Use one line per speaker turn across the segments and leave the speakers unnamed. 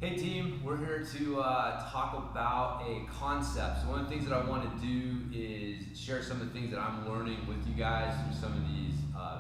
Hey team, we're here to talk about a concept. So one of the things that I want to do is share some of the things that I'm learning with you guys through some of these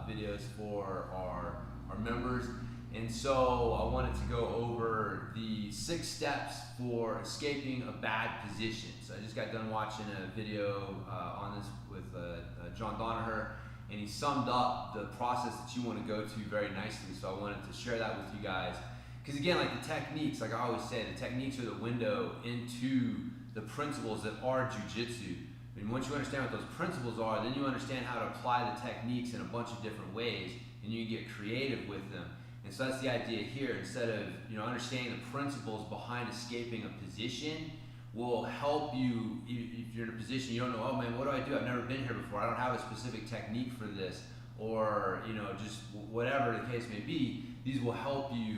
videos for our members. And so I wanted to go over the 6 steps for escaping a bad position. So I just got done watching a video on this with John Donaher, and he summed up the process that you want to go to very nicely. So I wanted to share that with you guys. Because again, like the techniques, like I always say, the techniques are the window into the principles that are jujitsu. And once you understand what those principles are, then you understand how to apply the techniques in a bunch of different ways, and you can get creative with them. And so that's the idea here. Instead of understanding the principles behind escaping a position, will help you if you're in a position you don't know. Oh man, what do I do? I've never been here before. I don't have a specific technique for this, or just whatever the case may be. These will help you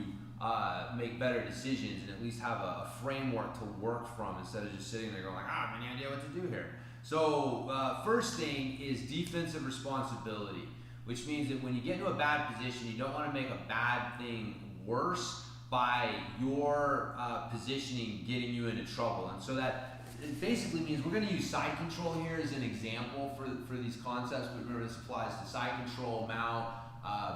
make better decisions and at least have a framework to work from instead of just sitting there going like, I have any idea what to do here. So first thing is defensive responsibility, which means that when you get into a bad position, you don't want to make a bad thing worse by your positioning getting you into trouble. And so that it basically means we're going to use side control here as an example for these concepts, but remember this applies to side control, mount,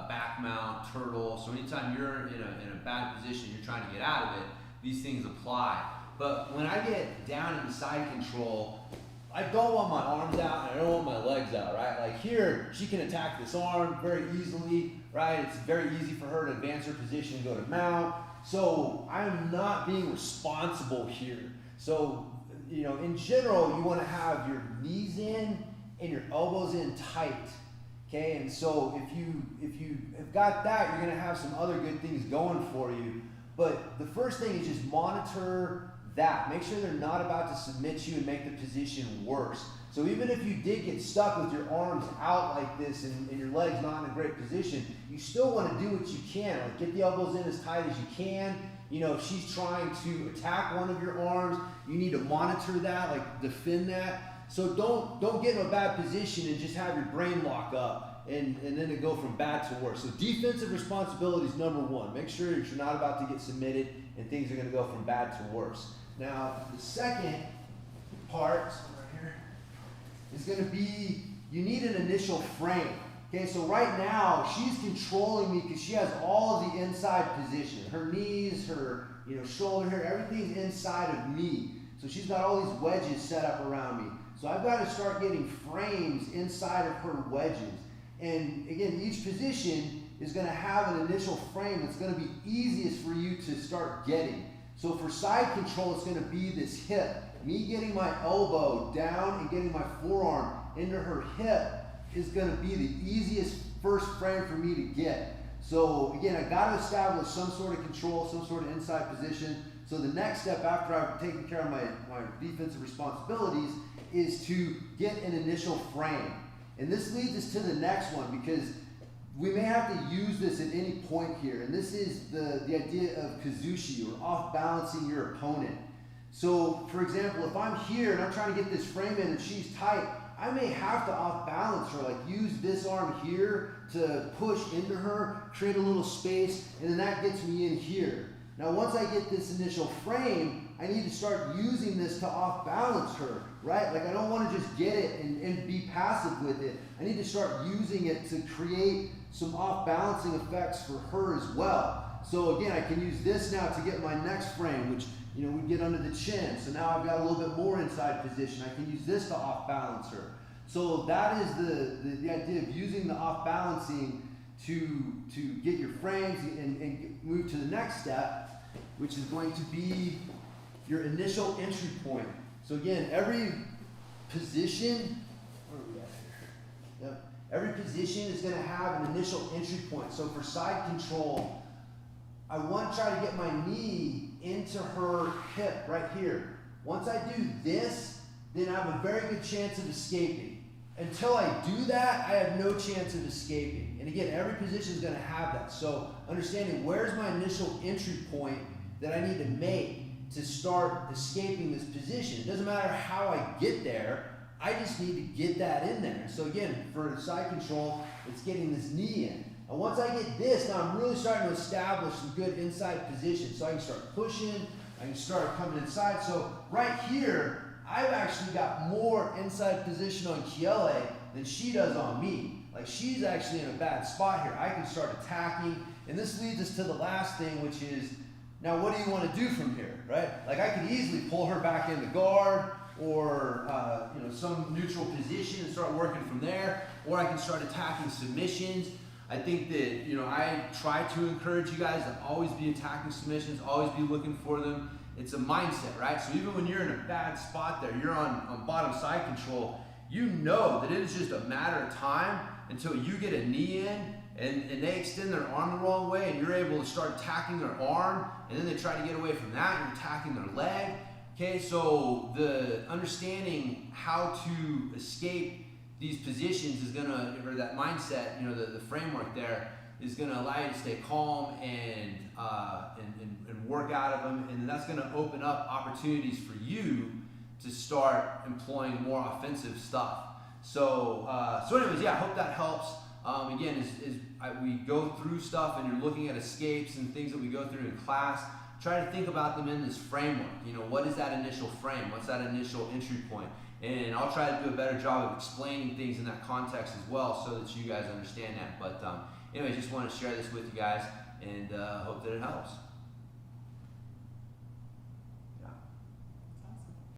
back mount, turtle. So anytime you're in a bad position, you're trying to get out of it, these things apply. But when I get down in side control, I don't want my arms out and I don't want my legs out, right? Like here, she can attack this arm very easily, right? It's very easy for her to advance her position and go to mount. So I'm not being responsible here. So, in general, you want to have your knees in and your elbows in tight. Okay, and so if you have got that, you're going to have some other good things going for you. But the first thing is just monitor that. Make sure they're not about to submit you and make the position worse. So even if you did get stuck with your arms out like this and your legs not in a great position, you still want to do what you can. Like get the elbows in as tight as you can. If she's trying to attack one of your arms, you need to monitor that, like defend that. So don't get in a bad position and just have your brain lock up and then it go from bad to worse. So defensive responsibility is number one. Make sure that you're not about to get submitted and things are going to go from bad to worse. Now, the second part right here is going to be you need an initial frame. Okay, so right now she's controlling me because she has all of the inside position. Her knees, her shoulder here, everything's inside of me. So she's got all these wedges set up around me. So I've got to start getting frames inside of her wedges. And again, each position is going to have an initial frame that's going to be easiest for you to start getting. So for side control, it's going to be this hip. Me getting my elbow down and getting my forearm into her hip is going to be the easiest first frame for me to get. So again, I got to establish some sort of control, some sort of inside position. So the next step after I've taken care of my defensive responsibilities is to get an initial frame. And this leads us to the next one because we may have to use this at any point here. And this is the idea of kazushi, or off balancing your opponent. So for example, if I'm here and I'm trying to get this frame in and she's tight, I may have to off balance her, like use this arm here to push into her, create a little space, and then that gets me in here. Now once I get this initial frame, I need to start using this to off balance her, right? Like I don't want to just get it and be passive with it. I need to start using it to create some off balancing effects for her as well. So again, I can use this now to get my next frame, which we get under the chin. So now I've got a little bit more inside position. I can use this to off balance her. So that is the idea of using the off balancing to get your frames and move to the next step, which is going to be your initial entry point. So again, every position, where are we at here? Yep. Every position is going to have an initial entry point. So for side control, I want to try to get my knee into her hip right here. Once I do this, then I have a very good chance of escaping. Until I do that, I have no chance of escaping. And again, every position is going to have that. So understanding where's my initial entry point that I need to make to start escaping this position. It doesn't matter how I get there, I just need to get that in there. So again, for side control, it's getting this knee in.
And once I get this, now I'm really starting to establish some good inside position. So I can start pushing, I can start coming inside. So right here, I've actually got more inside position on Kiele than she does on me. Like, she's actually in a bad spot here. I can start attacking, and this leads us to the last thing, which is, now what do you want to do from here, right? Like, I could easily pull her back into guard, or some neutral position and start working from there, or I can start attacking submissions. I think that, I try to encourage you guys to always be attacking submissions, always be looking for them. It's a mindset, right? So even when you're in a bad spot there, you're on bottom side control, you know that it is just a matter of time until you get a knee in and they extend their arm the wrong way, and you're able to start attacking their arm, and then they try to get away from that, and you're attacking their leg. Okay, so the understanding how to escape these positions is gonna, or that mindset, the framework there is gonna allow you to stay calm and work out of them, and that's gonna open up opportunities for you to start employing more offensive stuff. So anyways, yeah, I hope that helps. Again, we go through stuff and you're looking at escapes and things that we go through in class, try to think about them in this framework. What is that initial frame? What's that initial entry point? And I'll try to do a better job of explaining things in that context as well, so that you guys understand that. But anyway, just want to share this with you guys, and hope that it helps.